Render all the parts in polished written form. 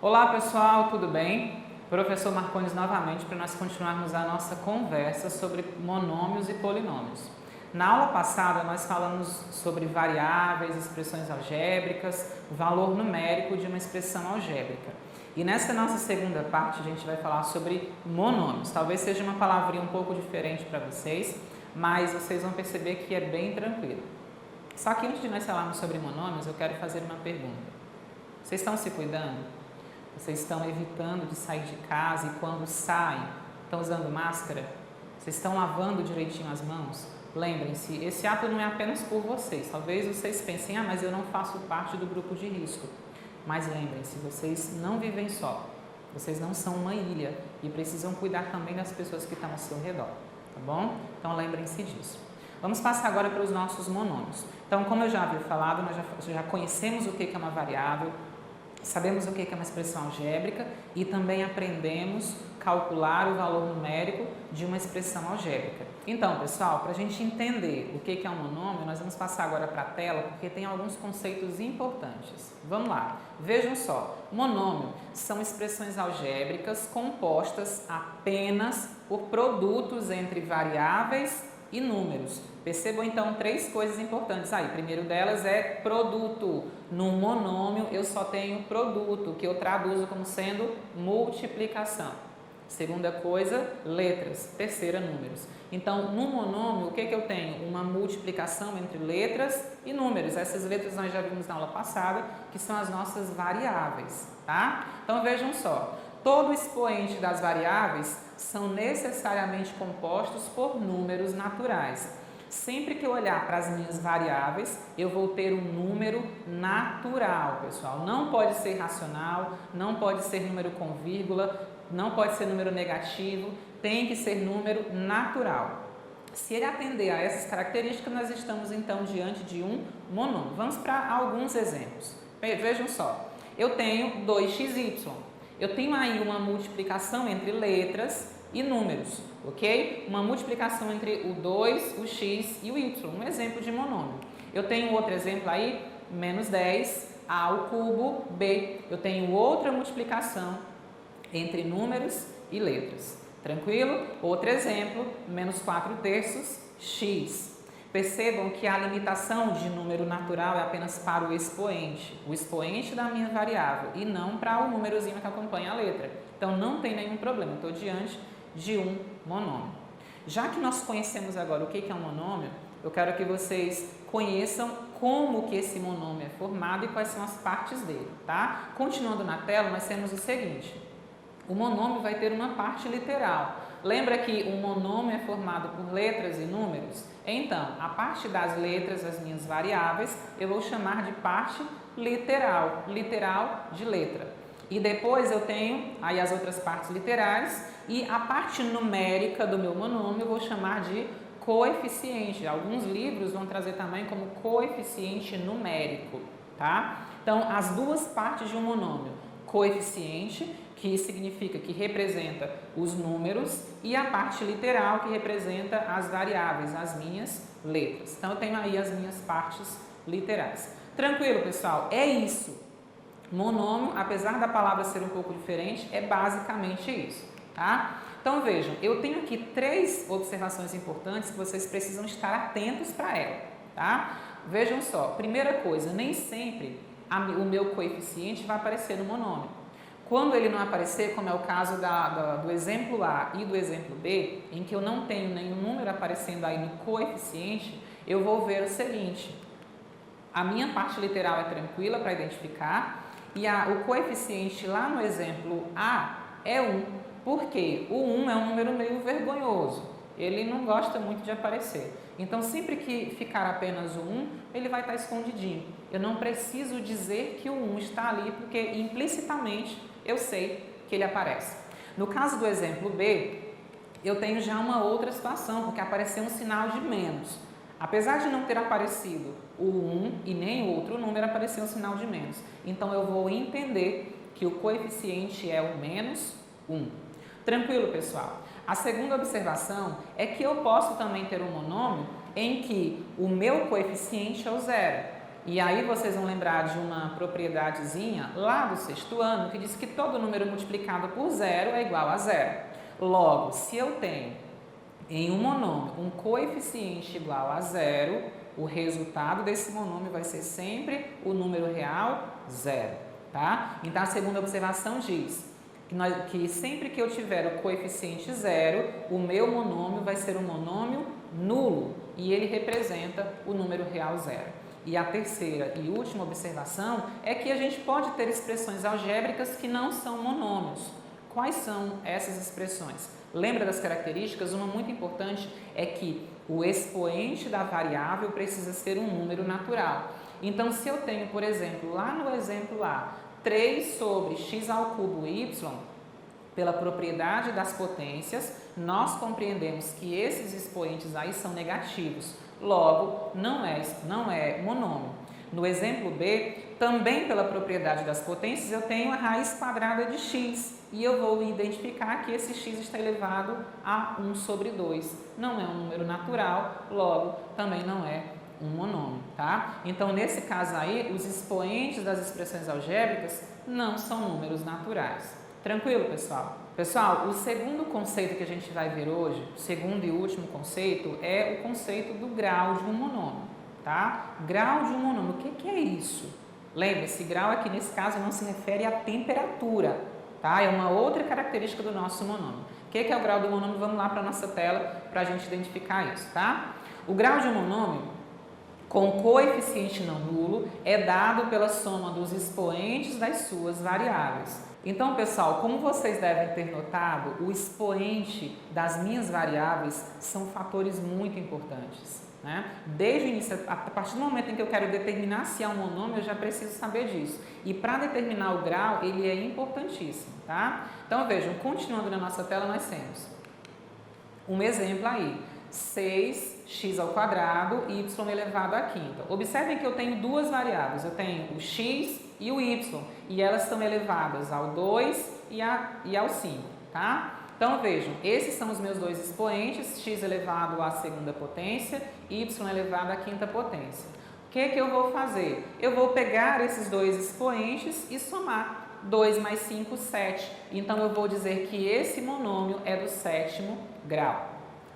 Olá pessoal, tudo bem? Professor Marcones novamente para nós continuarmos a nossa conversa sobre monômios e polinômios. Na aula passada nós falamos sobre variáveis, expressões algébricas, valor numérico de uma expressão algébrica. E nessa nossa segunda parte a gente vai falar sobre monômios. Talvez seja uma palavrinha um pouco diferente para vocês, mas vocês vão perceber que é bem tranquilo. Só que antes de nós falarmos sobre monômios, eu quero fazer uma pergunta. Vocês estão se cuidando? Vocês estão evitando de sair de casa e quando saem, estão usando máscara? Vocês estão lavando direitinho as mãos? Lembrem-se, esse ato não é apenas por vocês. Talvez vocês pensem, mas eu não faço parte do grupo de risco. Mas lembrem-se, vocês não vivem só. Vocês não são uma ilha e precisam cuidar também das pessoas que estão ao seu redor, tá bom? Então lembrem-se disso. Vamos passar agora para os nossos monômios. Então, como eu já havia falado, nós já conhecemos o que é uma variável, sabemos o que é uma expressão algébrica e também aprendemos a calcular o valor numérico de uma expressão algébrica. Então, pessoal, para a gente entender o que é um monômio, nós vamos passar agora para a tela porque tem alguns conceitos importantes. Vamos lá, vejam só. Monômio são expressões algébricas compostas apenas por produtos entre variáveis e números. Percebam então três coisas importantes aí. Primeiro delas é produto. No monômio eu só tenho produto, que eu traduzo como sendo multiplicação. Segunda coisa, letras. Terceira, números. Então, no monômio, o que eu tenho? Uma multiplicação entre letras e números. Essas letras nós já vimos na aula passada, que são as nossas variáveis, tá? Então, vejam só. Todo expoente das variáveis são necessariamente compostos por números naturais. Sempre que eu olhar para as minhas variáveis, eu vou ter um número natural, pessoal. Não pode ser racional, não pode ser número com vírgula, não pode ser número negativo, tem que ser número natural. Se ele atender a essas características, nós estamos então diante de um monômio. Vamos para alguns exemplos. Vejam só, eu tenho 2xy. Eu tenho aí uma multiplicação entre letras e números, ok? Uma multiplicação entre o 2, o x e o y, um exemplo de monômio. Eu tenho outro exemplo aí, menos 10, a ao cubo, b. Eu tenho outra multiplicação entre números e letras. Tranquilo? Outro exemplo, menos 4/3, x. Percebam que a limitação de número natural é apenas para o expoente da minha variável, e não para o númerozinho que acompanha a letra. Então, não tem nenhum problema, estou diante de um monômio. Já que nós conhecemos agora o que é um monômio, eu quero que vocês conheçam como que esse monômio é formado e quais são as partes dele, tá? Continuando na tela, nós temos o seguinte. O monômio vai ter uma parte literal. Lembra que o monômio é formado por letras e números? Então, a parte das letras, as minhas variáveis, eu vou chamar de parte literal, literal de letra. E depois eu tenho aí as outras partes literais e a parte numérica do meu monômio eu vou chamar de coeficiente. Alguns livros vão trazer também como coeficiente numérico, tá? Então, as duas partes de um monômio, coeficiente, que significa que representa os números, e a parte literal, que representa as variáveis, as minhas letras. Então, eu tenho aí as minhas partes literais. Tranquilo, pessoal? É isso. Monômio, apesar da palavra ser um pouco diferente, é basicamente isso, tá? Então, vejam, eu tenho aqui três observações importantes que vocês precisam estar atentos para ela, tá? Vejam só, primeira coisa, nem sempre o meu coeficiente vai aparecer no monômio. Quando ele não aparecer, como é o caso do exemplo A e do exemplo B, em que eu não tenho nenhum número aparecendo aí no coeficiente, eu vou ver o seguinte, a minha parte literal é tranquila para identificar e o coeficiente lá no exemplo A é 1, porque o 1 é um número meio vergonhoso, ele não gosta muito de aparecer. Então, sempre que ficar apenas o 1, ele vai estar escondidinho. Eu não preciso dizer que o 1 está ali, porque implicitamente eu sei que ele aparece. No caso do exemplo B, eu tenho já uma outra situação, porque apareceu um sinal de menos. Apesar de não ter aparecido o 1 e nem o outro número, apareceu um sinal de menos. Então, eu vou entender que o coeficiente é o menos 1. Tranquilo, pessoal? A segunda observação é que eu posso também ter um monômio em que o meu coeficiente é o zero. E aí vocês vão lembrar de uma propriedadezinha lá do sexto ano que diz que todo número multiplicado por zero é igual a zero. Logo, se eu tenho em um monômio um coeficiente igual a zero, o resultado desse monômio vai ser sempre o número real zero, tá? Então a segunda observação diz que sempre que eu tiver o coeficiente zero, o meu monômio vai ser um monômio nulo e ele representa o número real zero. E a terceira e última observação é que a gente pode ter expressões algébricas que não são monômios. Quais são essas expressões? Lembra das características? Uma muito importante é que o expoente da variável precisa ser um número natural. Então, se eu tenho, por exemplo, lá no exemplo A, 3 sobre x ao cubo y, pela propriedade das potências, nós compreendemos que esses expoentes aí são negativos. Logo, não é monômio. No exemplo B, também pela propriedade das potências, eu tenho a raiz quadrada de x e eu vou identificar que esse x está elevado a 1 sobre 2. Não é um número natural, logo, também não é um monômio, tá? Então, nesse caso aí, os expoentes das expressões algébricas não são números naturais. Tranquilo, pessoal? Pessoal, o segundo conceito que a gente vai ver hoje, o segundo e último conceito, é o conceito do grau de um monômio, tá? Grau de um monômio, o que é isso? Lembre-se, grau aqui nesse caso não se refere à temperatura, tá? É uma outra característica do nosso monômio. O que é o grau do monômio? Vamos lá para a nossa tela para a gente identificar isso, tá? O grau de um monômio com coeficiente não nulo é dado pela soma dos expoentes das suas variáveis. Então, pessoal, como vocês devem ter notado, o expoente das minhas variáveis são fatores muito importantes, né? Desde o início, a partir do momento em que eu quero determinar se é um monômio, eu já preciso saber disso. E para determinar o grau, ele é importantíssimo, tá? Então, vejam, continuando na nossa tela, nós temos um exemplo aí. 6x ao quadrado, y elevado à quinta. Observem que eu tenho duas variáveis, eu tenho o x e o y, e elas estão elevadas ao 2 e ao 5, tá? Então, vejam, esses são os meus dois expoentes, x elevado à segunda potência, y elevado à quinta potência. O que eu vou fazer? Eu vou pegar esses dois expoentes e somar. 2 mais 5, 7. Então, eu vou dizer que esse monômio é do sétimo grau.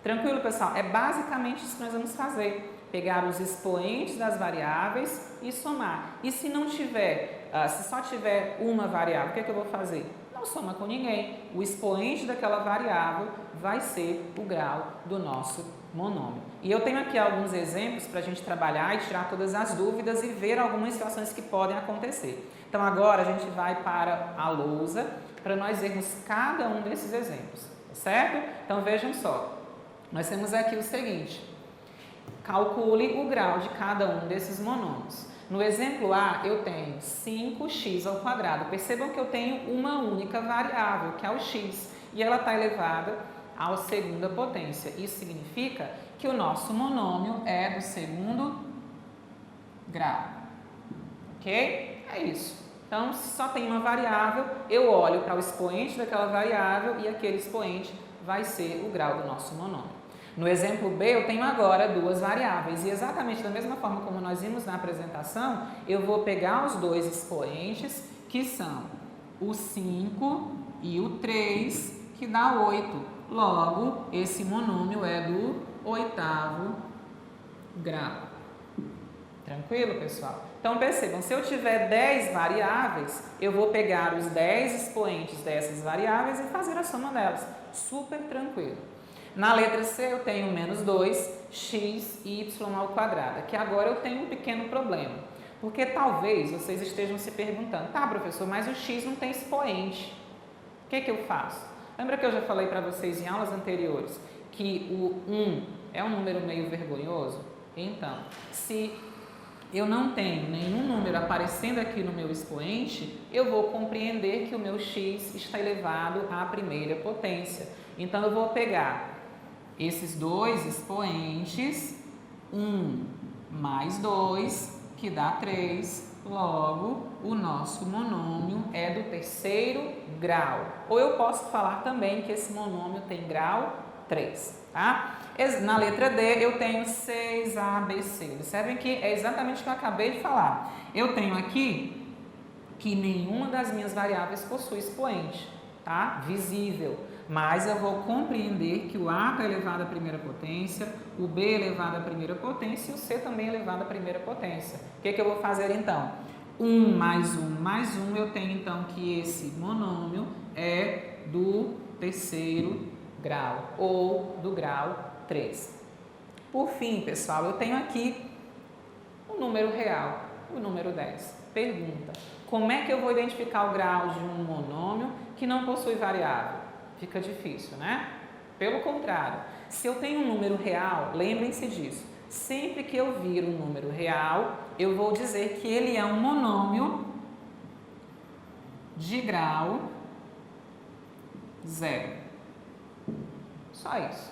Tranquilo, pessoal? É basicamente isso que nós vamos fazer. Pegar os expoentes das variáveis e somar. E se não tiver, se só tiver uma variável, o que eu vou fazer? Não soma com ninguém. O expoente daquela variável vai ser o grau do nosso monômio. E eu tenho aqui alguns exemplos para a gente trabalhar e tirar todas as dúvidas e ver algumas situações que podem acontecer. Então, agora a gente vai para a lousa para nós vermos cada um desses exemplos, certo? Então, vejam só. Nós temos aqui o seguinte, calcule o grau de cada um desses monômios. No exemplo A, eu tenho 5x ao quadrado. Percebam que eu tenho uma única variável, que é o x, e ela está elevada à segunda potência. Isso significa que o nosso monômio é do segundo grau. Ok? É isso. Então, se só tem uma variável, eu olho para o expoente daquela variável e aquele expoente vai ser o grau do nosso monômio. No exemplo B, eu tenho agora duas variáveis e exatamente da mesma forma como nós vimos na apresentação, eu vou pegar os dois expoentes, que são o 5 e o 3, que dá 8. Logo, esse monômio é do oitavo grau. Tranquilo, pessoal? Então, percebam, se eu tiver 10 variáveis, eu vou pegar os 10 expoentes dessas variáveis e fazer a soma delas. Super tranquilo. Na letra C, eu tenho menos 2x y ao quadrado. Aqui agora eu tenho um pequeno problema. Porque talvez vocês estejam se perguntando, tá, professor, mas o x não tem expoente. O que eu faço? Lembra que eu já falei para vocês em aulas anteriores que o 1 é um número meio vergonhoso? Então, se eu não tenho nenhum número aparecendo aqui no meu expoente, eu vou compreender que o meu x está elevado à primeira potência. Então, eu vou pegar esses dois expoentes, 1 mais 2, que dá 3, logo, o nosso monômio é do terceiro grau. Ou eu posso falar também que esse monômio tem grau 3, tá? Na letra D, eu tenho 6ABC. Observem que é exatamente o que eu acabei de falar. Eu tenho aqui que nenhuma das minhas variáveis possui expoente, tá? Visível. Mas eu vou compreender que o A está elevado à primeira potência, o B elevado à primeira potência e o C também elevado à primeira potência. O que eu vou fazer então? 1 mais 1 mais 1, eu tenho então que esse monômio é do terceiro grau ou do grau 3. Por fim, pessoal, eu tenho aqui o número real, o número 10. Pergunta: como é que eu vou identificar o grau de um monômio que não possui variável? Fica difícil, né? Pelo contrário, se eu tenho um número real, lembrem-se disso. Sempre que eu vir um número real, eu vou dizer que ele é um monômio de grau 0. Só isso,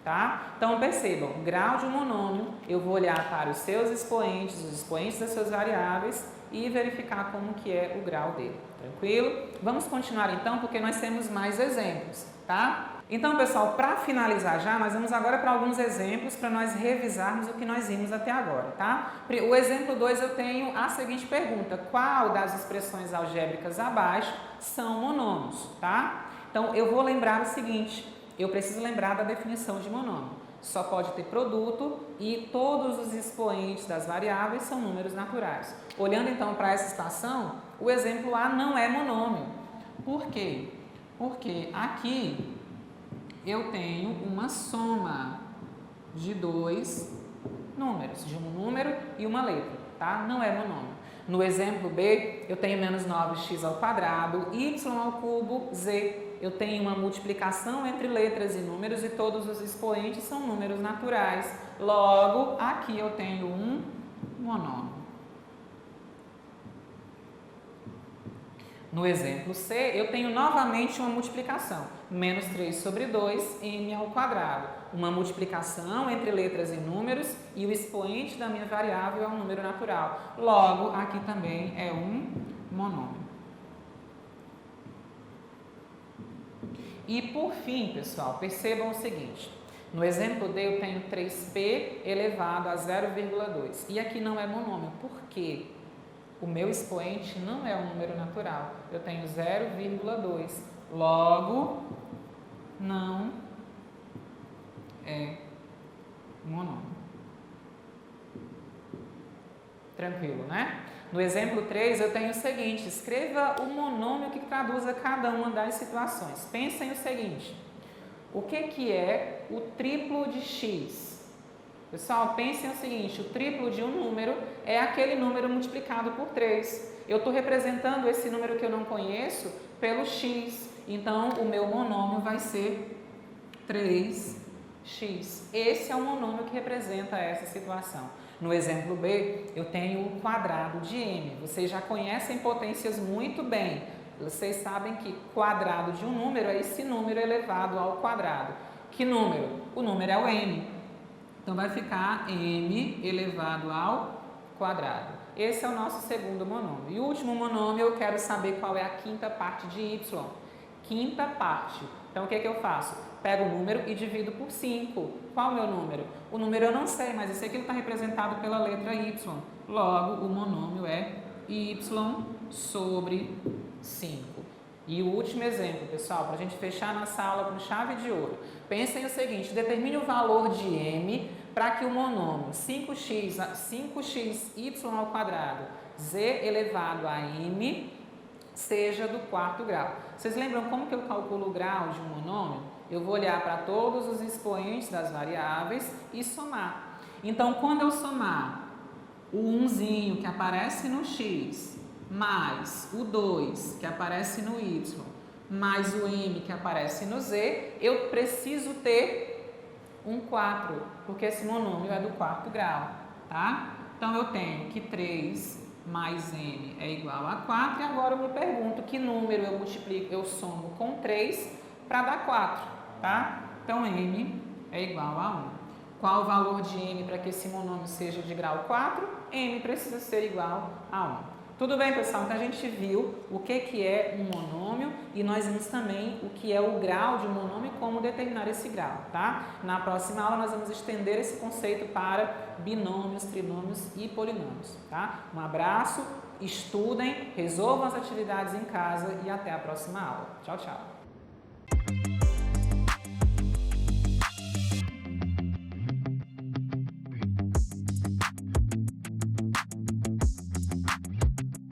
tá? Então, percebam, grau de um monômio, eu vou olhar para os seus expoentes, os expoentes das suas variáveis e verificar como que é o grau dele, tranquilo? Vamos continuar então, porque nós temos mais exemplos, tá? Então, pessoal, para finalizar já, nós vamos agora para alguns exemplos para nós revisarmos o que nós vimos até agora, tá? O exemplo 2 eu tenho a seguinte pergunta: qual das expressões algébricas abaixo são monômios, tá? Então, eu vou lembrar o seguinte, eu preciso lembrar da definição de monômio. Só pode ter produto e todos os expoentes das variáveis são números naturais. Olhando então para essa situação, o exemplo A não é monômio. Por quê? Porque aqui eu tenho uma soma de dois números, de um número e uma letra, tá? Não é monômio. No exemplo B, eu tenho menos 9x ao quadrado, y ao cubo, z. Eu tenho uma multiplicação entre letras e números e todos os expoentes são números naturais. Logo, aqui eu tenho um monômio. No exemplo C, eu tenho novamente uma multiplicação. Menos 3 sobre 2, m ao quadrado. Uma multiplicação entre letras e números e o expoente da minha variável é um número natural. Logo, aqui também é um monômio. E por fim, pessoal, percebam o seguinte. No exemplo D, eu tenho 3p elevado a 0,2. E aqui não é monômio. Por quê? O meu expoente não é um número natural. Eu tenho 0,2. Logo, não é monômio. Tranquilo, né? No exemplo 3, eu tenho o seguinte: escreva o monômio que traduza cada uma das situações. Pensem o seguinte: o que é o triplo de x? Pessoal, pensem o seguinte: o triplo de um número é aquele número multiplicado por 3. Eu estou representando esse número que eu não conheço pelo x. Então, o meu monômio vai ser 3x. Esse é o monômio que representa essa situação. No exemplo B, eu tenho o quadrado de m. Vocês já conhecem potências muito bem. Vocês sabem que quadrado de um número é esse número elevado ao quadrado. Que número? O número é o m. Então, vai ficar m elevado ao quadrado. Esse é o nosso segundo monômio. E o último monômio, eu quero saber qual é a quinta parte de y. Quinta parte. Então, o que eu faço? Pego o número e divido por 5. Qual é o meu número? O número eu não sei, mas eu sei que ele está representado pela letra y. Logo, o monômio é y sobre 5. E o último exemplo, pessoal, para a gente fechar nossa aula com chave de ouro. Pensem o seguinte: determine o valor de m para que o monômio 5xy ao quadrado z elevado a m seja do quarto grau. Vocês lembram como que eu calculo o grau de um monômio? Eu vou olhar para todos os expoentes das variáveis e somar. Então, quando eu somar o 1zinho que aparece no x, mais o 2 que aparece no y, mais o m que aparece no z, eu preciso ter um 4, porque esse monômio é do quarto grau, tá? Então, eu tenho que 3 mais m é igual a 4, e agora eu me pergunto que número eu somo com 3 para dar 4, tá? Então, m é igual a 1. Qual o valor de m para que esse monômio seja de grau 4? m precisa ser igual a 1. Tudo bem, pessoal? Então, a gente viu o que é um monômio e nós vimos também o que é o grau de um monômio e como determinar esse grau, tá? Na próxima aula nós vamos estender esse conceito para binômios, trinômios e polinômios, tá? Um abraço, estudem, resolvam as atividades em casa e até a próxima aula. Tchau, tchau!